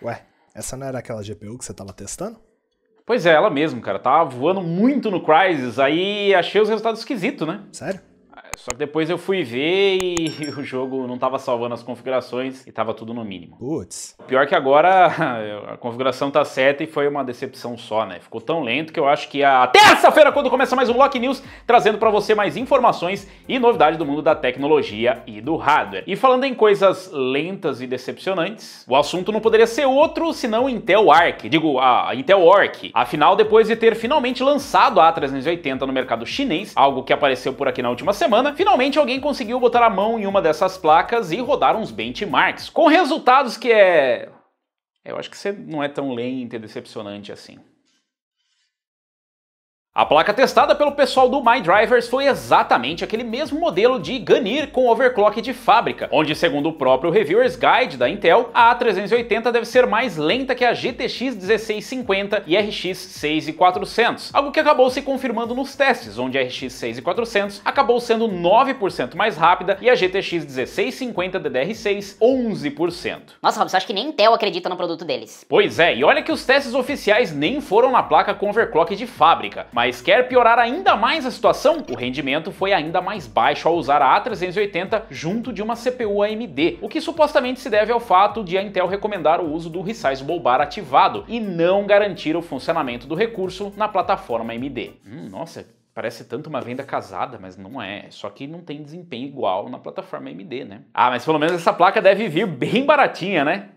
Ué, essa não era aquela GPU que você tava testando? Pois é, ela mesmo, cara. Tava voando muito no Crysis, aí achei os resultados esquisitos, né? Sério? Só que depois eu fui ver e o jogo não tava salvando as configurações e tava tudo no mínimo. Putz. Pior que agora a configuração tá certa e foi uma decepção só, né? Ficou tão lento que eu acho que a terça-feira, quando começa mais um Lock News, trazendo pra você mais informações e novidades do mundo da tecnologia e do hardware. E falando em coisas lentas e decepcionantes, o assunto não poderia ser outro senão Intel Arc, a Intel Orc. Afinal, depois de ter finalmente lançado a A380 no mercado chinês, algo que apareceu por aqui na última semana, finalmente alguém conseguiu botar a mão em uma dessas placas e rodar uns benchmarks, com resultados que eu acho que você não é tão lento e decepcionante assim. A placa testada pelo pessoal do MyDrivers foi exatamente aquele mesmo modelo de Gunir com overclock de fábrica, onde, segundo o próprio Reviewer's Guide da Intel, a A380 deve ser mais lenta que a GTX 1650 e RX 6400, algo que acabou se confirmando nos testes, onde a RX 6400 acabou sendo 9% mais rápida e a GTX 1650 DDR6 11%. Nossa, Robson, acho que nem Intel acredita no produto deles. Pois é, e olha que os testes oficiais nem foram na placa com overclock de fábrica, mas quer piorar ainda mais a situação? O rendimento foi ainda mais baixo ao usar a A380 junto de uma CPU AMD, o que supostamente se deve ao fato de a Intel recomendar o uso do Resizable Bar ativado e não garantir o funcionamento do recurso na plataforma AMD. Nossa, parece tanto uma venda casada, mas não é, só que não tem desempenho igual na plataforma AMD, né? Ah, mas pelo menos essa placa deve vir bem baratinha, né?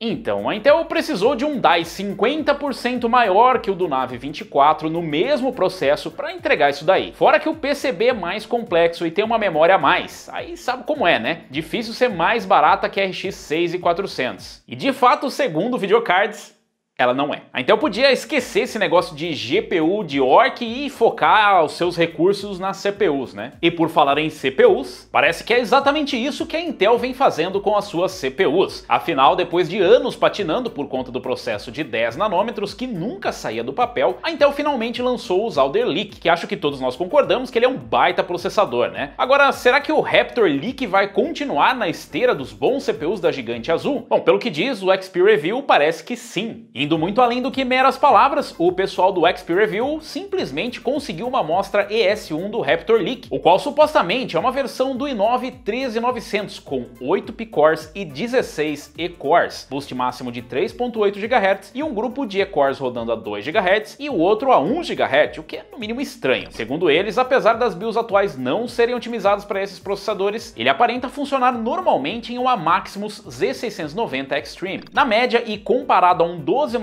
Então, a Intel precisou de um die 50% maior que o do Nave 24 no mesmo processo para entregar isso daí. Fora que o PCB é mais complexo e tem uma memória a mais. Aí sabe como é, né? Difícil ser mais barata que a RX 6400. E de fato, segundo o Videocards, ela não é. A Intel podia esquecer esse negócio de GPU de Orc e focar os seus recursos nas CPUs, né? E por falar em CPUs, parece que é exatamente isso que a Intel vem fazendo com as suas CPUs. Afinal, depois de anos patinando por conta do processo de 10 nanômetros que nunca saía do papel, a Intel finalmente lançou o Alder Lake, que acho que todos nós concordamos que ele é um baita processador, né? Agora, será que o Raptor Lake vai continuar na esteira dos bons CPUs da gigante azul? Bom, pelo que diz o XP Review, parece que sim. Indo muito além do que meras palavras, o pessoal do XP Review simplesmente conseguiu uma amostra ES1 do Raptor Lake, o qual supostamente é uma versão do i9 13900 com 8 P-cores e 16 E-cores, boost máximo de 3.8 GHz e um grupo de E-cores rodando a 2 GHz e o outro a 1 GHz, o que é no mínimo estranho. Segundo eles, apesar das BIOS atuais não serem otimizadas para esses processadores, ele aparenta funcionar normalmente em uma Maximus Z690 Extreme. Na média e comparado a um 12900K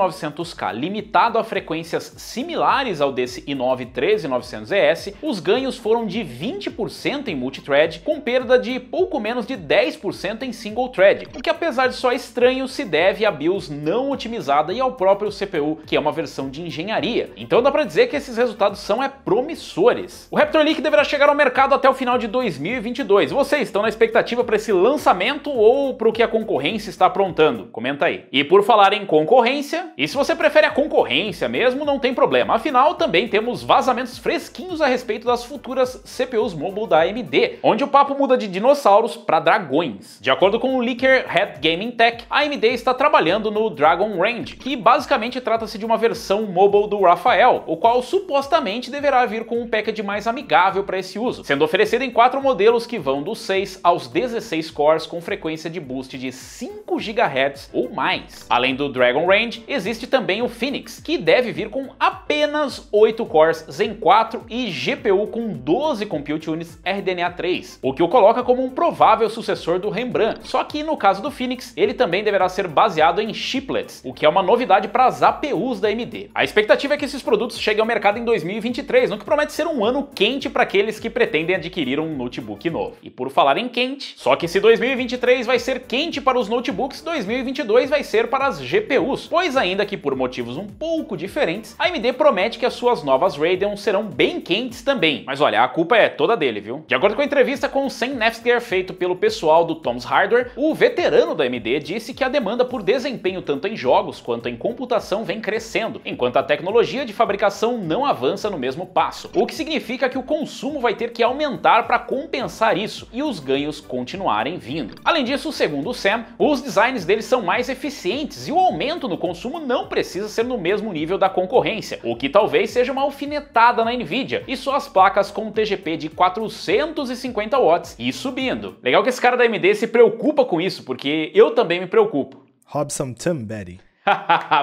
limitado a frequências similares ao desse i9 13900ES, os ganhos foram de 20% em multithread, com perda de pouco menos de 10% em single thread, o que apesar de só estranho se deve à BIOS não otimizada e ao próprio CPU, que é uma versão de engenharia. Então dá pra dizer que esses resultados são promissores. O Raptor Lake deverá chegar ao mercado até o final de 2022. Vocês estão na expectativa para esse lançamento ou para o que a concorrência está aprontando? Comenta aí. E por falar em concorrência, e se você prefere a concorrência mesmo, não tem problema. Afinal, também temos vazamentos fresquinhos a respeito das futuras CPUs mobile da AMD, onde o papo muda de dinossauros para dragões. De acordo com o leaker Head Gaming Tech, a AMD está trabalhando no Dragon Range, que basicamente trata-se de uma versão mobile do Raphael, o qual supostamente deverá vir com um package mais amigável para esse uso, sendo oferecido em 4 modelos que vão dos 6 aos 16 cores com frequência de boost de 5 GHz ou mais. Além do Dragon Range, existe também o Phoenix, que deve vir com apenas 8 cores Zen 4 e GPU com 12 Compute Units RDNA 3, o que o coloca como um provável sucessor do Rembrandt. Só que no caso do Phoenix, ele também deverá ser baseado em chiplets, o que é uma novidade para as APUs da AMD. A expectativa é que esses produtos cheguem ao mercado em 2023, no que promete ser um ano quente para aqueles que pretendem adquirir um notebook novo. E por falar em quente, só que se 2023 vai ser quente para os notebooks, 2022 vai ser para as GPUs, pois diz ainda que, por motivos um pouco diferentes, a AMD promete que as suas novas Radeon serão bem quentes também. Mas olha, a culpa é toda dele, viu? De acordo com a entrevista com o Sam Nefsger feito pelo pessoal do Tom's Hardware, o veterano da AMD disse que a demanda por desempenho tanto em jogos quanto em computação vem crescendo, enquanto a tecnologia de fabricação não avança no mesmo passo, o que significa que o consumo vai ter que aumentar para compensar isso e os ganhos continuarem vindo. Além disso, segundo o Sam, os designs deles são mais eficientes e o aumento no consumo não precisa ser no mesmo nível da concorrência, o que talvez seja uma alfinetada na Nvidia e suas placas com TGP de 450 watts e subindo. Legal que esse cara da AMD se preocupa com isso, porque eu também me preocupo. Robson Betty.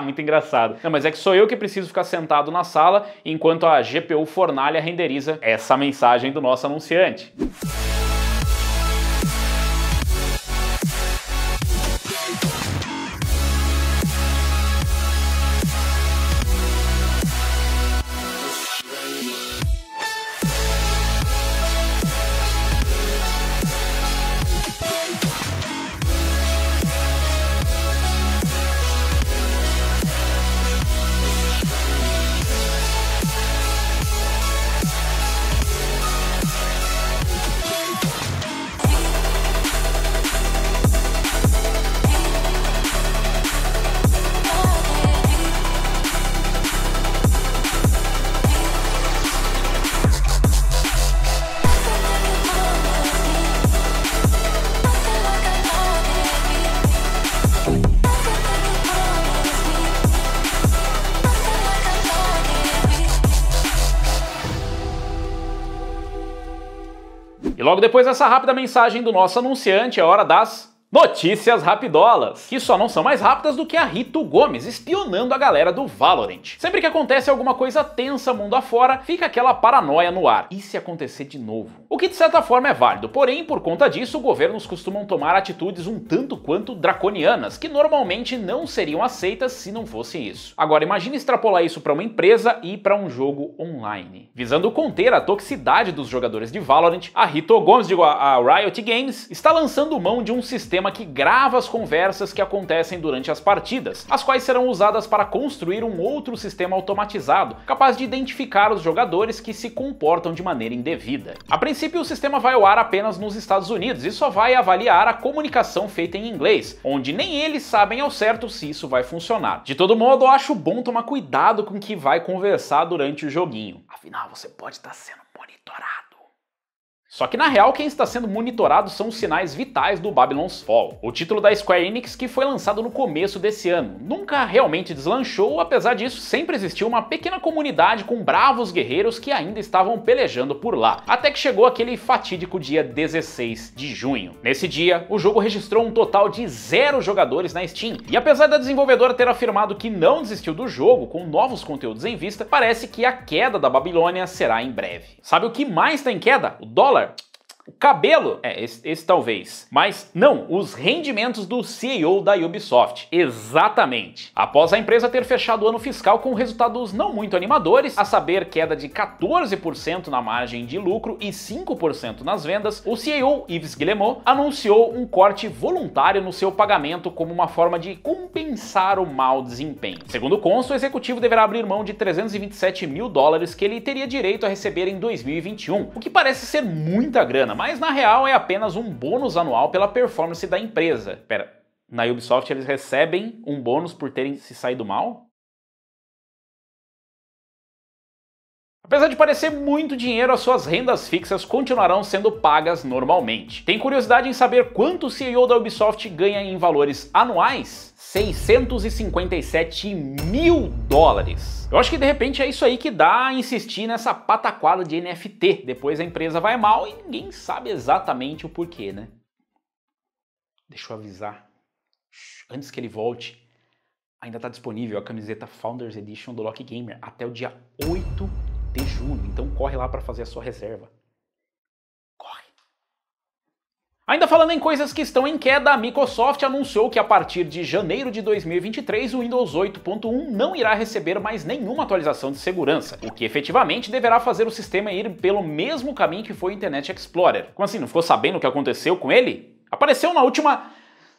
Muito engraçado. Não, mas é que sou eu que preciso ficar sentado na sala enquanto a GPU fornalha renderiza essa mensagem do nosso anunciante. E logo depois dessa rápida mensagem do nosso anunciante, é hora das notícias rapidolas, que só não são mais rápidas do que a Rito Gomes espionando a galera do Valorant. Sempre que acontece alguma coisa tensa mundo afora, fica aquela paranoia no ar. E se acontecer de novo? O que de certa forma é válido, porém, por conta disso, governos costumam tomar atitudes um tanto quanto draconianas, que normalmente não seriam aceitas se não fosse isso. Agora, imagine extrapolar isso para uma empresa e para um jogo online. Visando conter a toxicidade dos jogadores de Valorant, a Rito Gomes, a Riot Games, está lançando mão de um sistema que grava as conversas que acontecem durante as partidas, as quais serão usadas para construir um outro sistema automatizado, capaz de identificar os jogadores que se comportam de maneira indevida. A princípio, o sistema vai ao ar apenas nos Estados Unidos e só vai avaliar a comunicação feita em inglês, onde nem eles sabem ao certo se isso vai funcionar. De todo modo, eu acho bom tomar cuidado com o que vai conversar durante o joguinho. Afinal, você pode estar sendo monitorado. Só que na real quem está sendo monitorado são os sinais vitais do Babylon's Fall, o título da Square Enix que foi lançado no começo desse ano. Nunca realmente deslanchou, apesar disso sempre existiu uma pequena comunidade com bravos guerreiros que ainda estavam pelejando por lá, até que chegou aquele fatídico dia 16 de junho. Nesse dia, o jogo registrou um total de 0 jogadores na Steam, e apesar da desenvolvedora ter afirmado que não desistiu do jogo, com novos conteúdos em vista, parece que a queda da Babilônia será em breve. Sabe o que mais está em queda? O dólar? O cabelo? Esse talvez. Mas não, os rendimentos do CEO da Ubisoft. Exatamente. Após a empresa ter fechado o ano fiscal com resultados não muito animadores, a saber, queda de 14% na margem de lucro e 5% nas vendas, o CEO Yves Guillemot anunciou um corte voluntário no seu pagamento como uma forma de compensar o mau desempenho. Segundo consta, o executivo deverá abrir mão de 327 mil dólares que ele teria direito a receber em 2021, o que parece ser muita grana, mas na real é apenas um bônus anual pela performance da empresa. Pera, na Ubisoft eles recebem um bônus por terem se saído mal? Apesar de parecer muito dinheiro, as suas rendas fixas continuarão sendo pagas normalmente. Tem curiosidade em saber quanto o CEO da Ubisoft ganha em valores anuais? 657 mil dólares. Eu acho que de repente é isso aí que dá a insistir nessa pataquada de NFT. Depois a empresa vai mal e ninguém sabe exatamente o porquê, né? Deixa eu avisar. Antes que ele volte, ainda está disponível a camiseta Founders Edition do Lock Gamer até o dia 8 de junho. Então corre lá para fazer a sua reserva. Corre! Ainda falando em coisas que estão em queda, a Microsoft anunciou que a partir de janeiro de 2023 o Windows 8.1 não irá receber mais nenhuma atualização de segurança, o que efetivamente deverá fazer o sistema ir pelo mesmo caminho que foi o Internet Explorer. Como assim, não ficou sabendo o que aconteceu com ele? Apareceu na última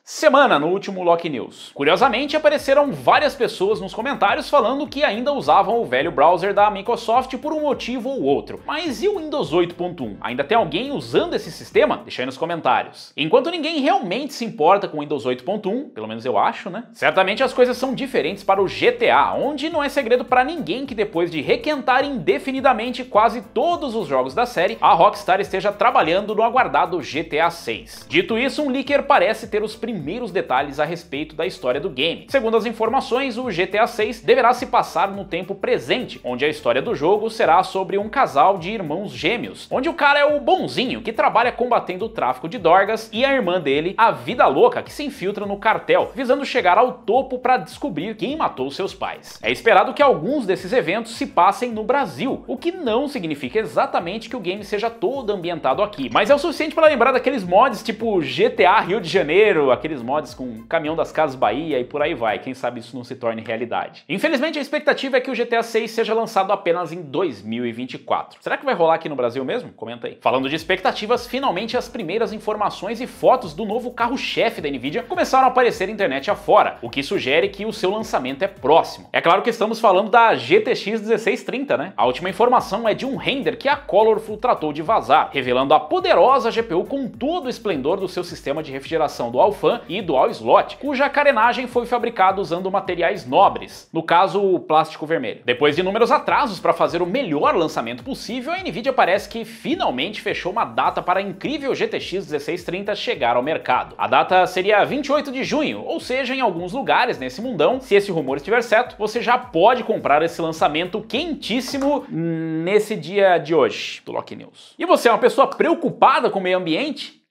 semana no último Loki News. Curiosamente, apareceram várias pessoas nos comentários falando que ainda usavam o velho browser da Microsoft por um motivo ou outro. Mas e o Windows 8.1? Ainda tem alguém usando esse sistema? Deixa aí nos comentários. Enquanto ninguém realmente se importa com o Windows 8.1, pelo menos eu acho, né? Certamente as coisas são diferentes para o GTA, onde não é segredo para ninguém que depois de requentar indefinidamente quase todos os jogos da série, a Rockstar esteja trabalhando no aguardado GTA 6. Dito isso, um leaker parece ter os primeiros detalhes a respeito da história do game. Segundo as informações, o GTA 6 deverá se passar no tempo presente, onde a história do jogo será sobre um casal de irmãos gêmeos, onde o cara é o bonzinho, que trabalha combatendo o tráfico de drogas, e a irmã dele, a vida louca, que se infiltra no cartel, visando chegar ao topo para descobrir quem matou seus pais. É esperado que alguns desses eventos se passem no Brasil, o que não significa exatamente que o game seja todo ambientado aqui, mas é o suficiente para lembrar daqueles mods tipo GTA Rio de Janeiro, aqueles mods com Caminhão das Casas Bahia e por aí vai, quem sabe isso não se torne realidade. Infelizmente a expectativa é que o GTA 6 seja lançado apenas em 2024. Será que vai rolar aqui no Brasil mesmo? Comenta aí. Falando de expectativas, finalmente as primeiras informações e fotos do novo carro-chefe da Nvidia começaram a aparecer na internet afora, o que sugere que o seu lançamento é próximo. É claro que estamos falando da GTX 1630, né? A última informação é de um render que a Colorful tratou de vazar, revelando a poderosa GPU com todo o esplendor do seu sistema de refrigeração dual-fan e dual-slot, cuja carenagem foi fabricada usando materiais nobres, no caso o plástico vermelho. Depois de inúmeros atrasos para fazer o melhor lançamento possível, a Nvidia parece que finalmente fechou uma data para a incrível GTX 1630 chegar ao mercado. A data seria 28 de junho, ou seja, em alguns lugares nesse mundão, se esse rumor estiver certo, você já pode comprar esse lançamento quentíssimo nesse dia de hoje do Loki News. E você é uma pessoa preocupada com o meio ambiente?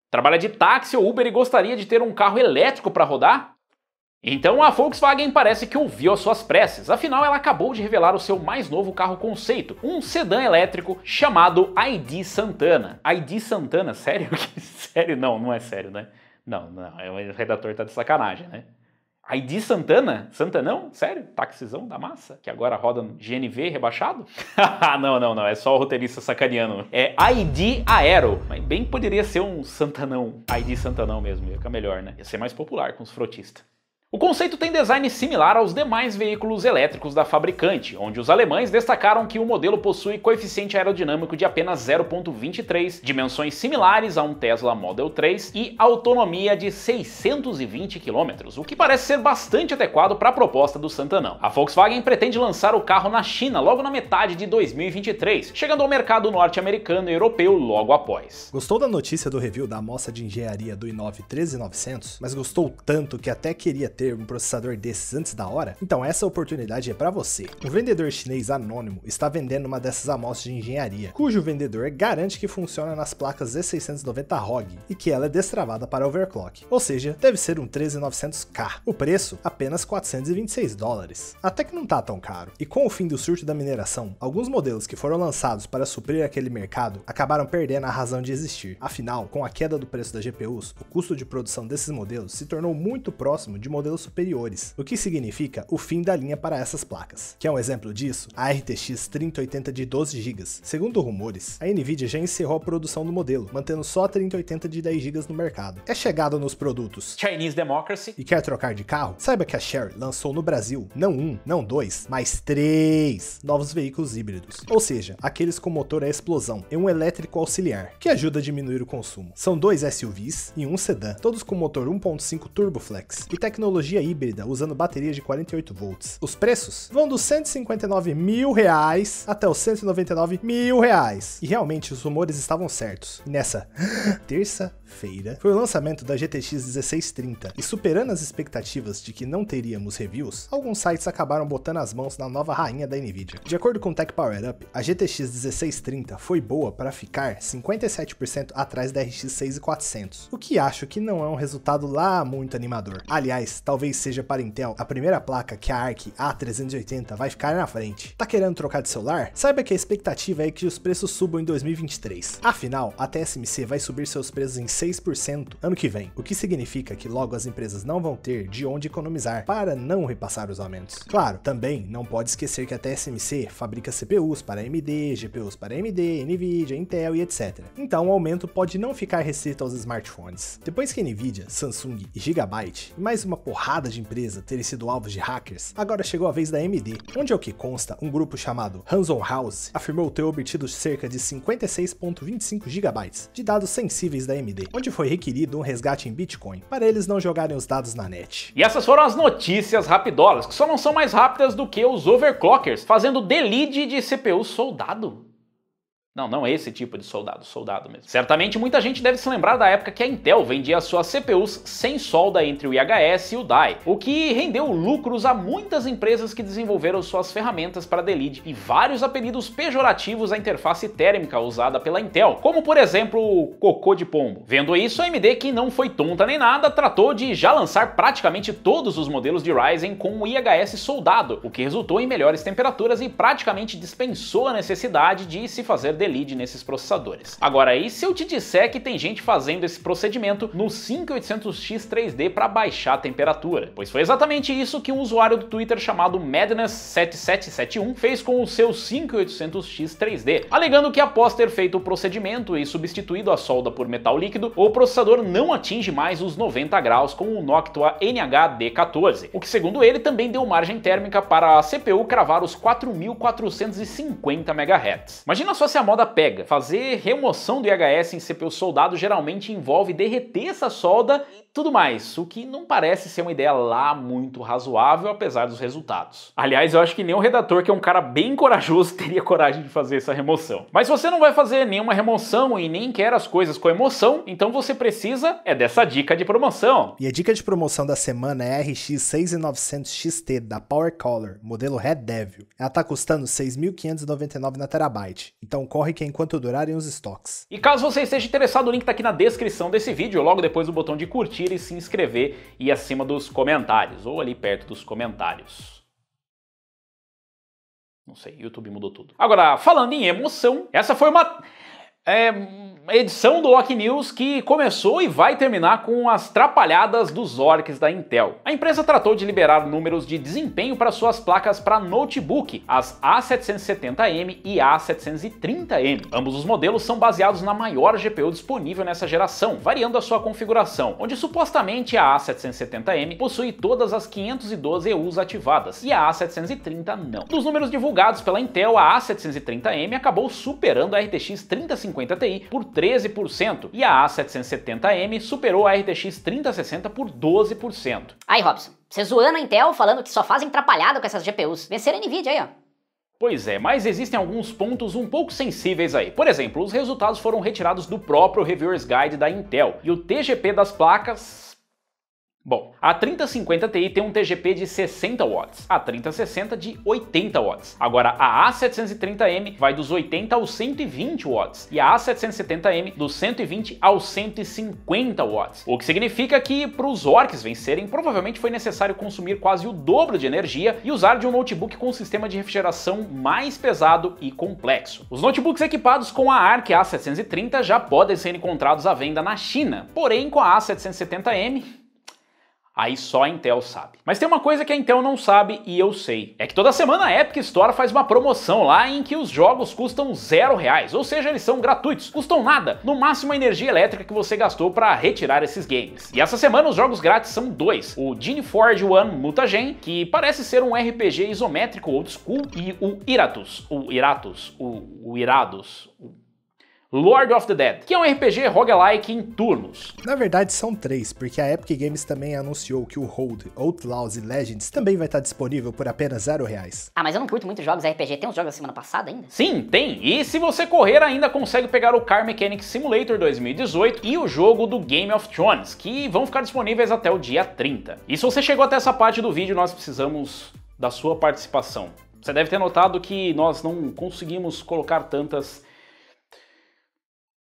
Trabalha de táxi ou Uber e gostaria de ter um carro elétrico para rodar? Então a Volkswagen parece que ouviu as suas preces, afinal ela acabou de revelar o seu mais novo carro conceito, um sedã elétrico chamado ID Santana. ID Santana? Sério? Sério? Não, não é sério, né? Não, o redator tá de sacanagem, né? ID Santana? Santanão? Sério? Taxizão da massa? Que agora roda no GNV rebaixado? não, é só o roteirista sacaneando. É ID Aero, mas bem poderia ser um Santanão. ID Santanão mesmo, ia ficar melhor, né? Ia ser mais popular com os frotistas. O conceito tem design similar aos demais veículos elétricos da fabricante, onde os alemães destacaram que o modelo possui coeficiente aerodinâmico de apenas 0,23, dimensões similares a um Tesla Model 3 e autonomia de 620 km, o que parece ser bastante adequado para a proposta do Santanão. A Volkswagen pretende lançar o carro na China logo na metade de 2023, chegando ao mercado norte-americano e europeu logo após. Gostou da notícia do review da amostra de engenharia do i9 13900, mas gostou tanto que até queria ter um processador desses antes da hora? Então essa oportunidade é para você. Um vendedor chinês anônimo está vendendo uma dessas amostras de engenharia, cujo vendedor garante que funciona nas placas Z690 ROG e que ela é destravada para overclock, ou seja, deve ser um 13900K. O preço, apenas $426. Até que não tá tão caro. E com o fim do surto da mineração, alguns modelos que foram lançados para suprir aquele mercado acabaram perdendo a razão de existir. Afinal, com a queda do preço das GPUs, o custo de produção desses modelos se tornou muito próximo de modelos superiores, o que significa o fim da linha para essas placas. Que é um exemplo disso? A RTX 3080 de 12 GB. Segundo rumores, a Nvidia já encerrou a produção do modelo, mantendo só a 3080 de 10 GB no mercado. É chegado nos produtos Chinese Democracy. E quer trocar de carro? Saiba que a Chery lançou no Brasil não um, não dois, mas 3 novos veículos híbridos, ou seja, aqueles com motor a explosão e um elétrico auxiliar, que ajuda a diminuir o consumo. São 2 SUVs e um sedã, todos com motor 1.5 Turboflex e tecnologia híbrida usando bateria de 48 volts. Os preços vão dos R$159 mil até os R$199 mil. E realmente os rumores estavam certos. E nessa terça-feira foi o lançamento da GTX 1630 e superando as expectativas de que não teríamos reviews, alguns sites acabaram botando as mãos na nova rainha da Nvidia. De acordo com o Tech Power Up, a GTX 1630 foi boa para ficar 57% atrás da RX 6400, o que acho que não é um resultado lá muito animador. Aliás, talvez seja para Intel a primeira placa que a Arc A380 vai ficar na frente. Tá querendo trocar de celular? Saiba que a expectativa é que os preços subam em 2023. Afinal, a TSMC vai subir seus preços em 6% ano que vem, o que significa que logo as empresas não vão ter de onde economizar para não repassar os aumentos. Claro, também não pode esquecer que a TSMC fabrica CPUs para AMD, GPUs para AMD, Nvidia, Intel e etc. Então o aumento pode não ficar restrito aos smartphones. Depois que Nvidia, Samsung e Gigabyte e mais uma porrada de empresa terem sido alvos de hackers, agora chegou a vez da AMD, onde, ao que consta, um grupo chamado Hanson House afirmou ter obtido cerca de 56,25 GB de dados sensíveis da AMD, onde foi requerido um resgate em Bitcoin, para eles não jogarem os dados na net. E essas foram as notícias rapidolas, que só não são mais rápidas do que os overclockers, fazendo delete de CPU soldado. Não esse tipo de soldado mesmo. Certamente muita gente deve se lembrar da época que a Intel vendia suas CPUs sem solda entre o IHS e o Die, o que rendeu lucros a muitas empresas que desenvolveram suas ferramentas para delete e vários apelidos pejorativos à interface térmica usada pela Intel, como por exemplo o cocô de pombo. Vendo isso, a AMD, que não foi tonta nem nada, tratou de já lançar praticamente todos os modelos de Ryzen com o IHS soldado, o que resultou em melhores temperaturas e praticamente dispensou a necessidade de se fazer delete nesses processadores. Agora, e se eu te disser que tem gente fazendo esse procedimento no 5800X 3D para baixar a temperatura? Pois foi exatamente isso que um usuário do Twitter chamado Madness7771 fez com o seu 5800X 3D, alegando que após ter feito o procedimento e substituído a solda por metal líquido, o processador não atinge mais os 90 graus com o Noctua NHD14, o que segundo ele também deu margem térmica para a CPU cravar os 4450 MHz. Imagina só se a moda pega. Fazer remoção do IHS em CPU soldado geralmente envolve derreter essa solda e tudo mais, o que não parece ser uma ideia lá muito razoável, apesar dos resultados. Aliás, eu acho que nem o redator, que é um cara bem corajoso, teria coragem de fazer essa remoção. Mas se você não vai fazer nenhuma remoção e nem quer as coisas com emoção, então você precisa dessa dica de promoção. E a dica de promoção da semana é a RX 6900 XT da Power Color, modelo Red Devil. Ela tá custando 6.599 na Terabyte, então corre que é enquanto durarem os estoques. E caso você esteja interessado, o link tá aqui na descrição desse vídeo, logo depois do botão de curtir e se inscrever e acima dos comentários, ou ali perto dos comentários. Não sei, YouTube mudou tudo. Agora, falando em emoção, essa foi uma edição do Loki News que começou e vai terminar com as trapalhadas dos orcs da Intel. A empresa tratou de liberar números de desempenho para suas placas para notebook, as A770M e A730M. Ambos os modelos são baseados na maior GPU disponível nessa geração, variando a sua configuração, onde supostamente a A770M possui todas as 512 EUs ativadas e a A730 não. Dos números divulgados pela Intel, a A730M acabou superando a RTX 3050 Ti por 13% e a A770M superou a RTX 3060 por 12%. Aí, Robson, você zoando a Intel falando que só fazem atrapalhada com essas GPUs. Venceram a Nvidia aí, ó. Pois é, mas existem alguns pontos um pouco sensíveis aí. Por exemplo, os resultados foram retirados do próprio Reviewer's Guide da Intel e o TGP das placas... Bom, a 3050 Ti tem um TGP de 60 watts, a 3060 de 80 watts. Agora a A730M vai dos 80 aos 120 watts e a A770M dos 120 aos 150 watts. O que significa que para os orcs vencerem, provavelmente foi necessário consumir quase o dobro de energia e usar de um notebook com um sistema de refrigeração mais pesado e complexo. Os notebooks equipados com a Arc A730 já podem ser encontrados à venda na China, porém com a A770M... aí só a Intel sabe. Mas tem uma coisa que a Intel não sabe e eu sei. É que toda semana a Epic Store faz uma promoção lá em que os jogos custam R$0, ou seja, eles são gratuitos, custam nada, no máximo a energia elétrica que você gastou para retirar esses games. E essa semana os jogos grátis são dois, o Geneforge One Mutagen, que parece ser um RPG isométrico old school, e o Iratus, Lord of the Dead, que é um RPG roguelike em turnos. Na verdade são 3, porque a Epic Games também anunciou que o Hold, Outlaws e Legends também vai estar disponível por apenas R$0. Ah, mas eu não curto muito jogos RPG, tem uns jogos da semana passada ainda? Sim, tem, e se você correr ainda consegue pegar o Car Mechanic Simulator 2018 e o jogo do Game of Thrones, que vão ficar disponíveis até o dia 30. E se você chegou até essa parte do vídeo, nós precisamos da sua participação. Você deve ter notado que nós não conseguimos colocar tantas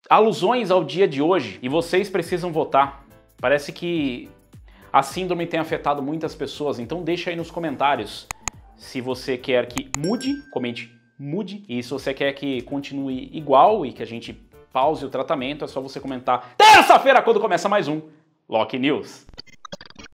alusões ao dia de hoje, e vocês precisam votar. Parece que a síndrome tem afetado muitas pessoas, então deixa aí nos comentários se você quer que mude, comente mude, e se você quer que continue igual e que a gente pause o tratamento, é só você comentar terça-feira quando começa mais um Loki News.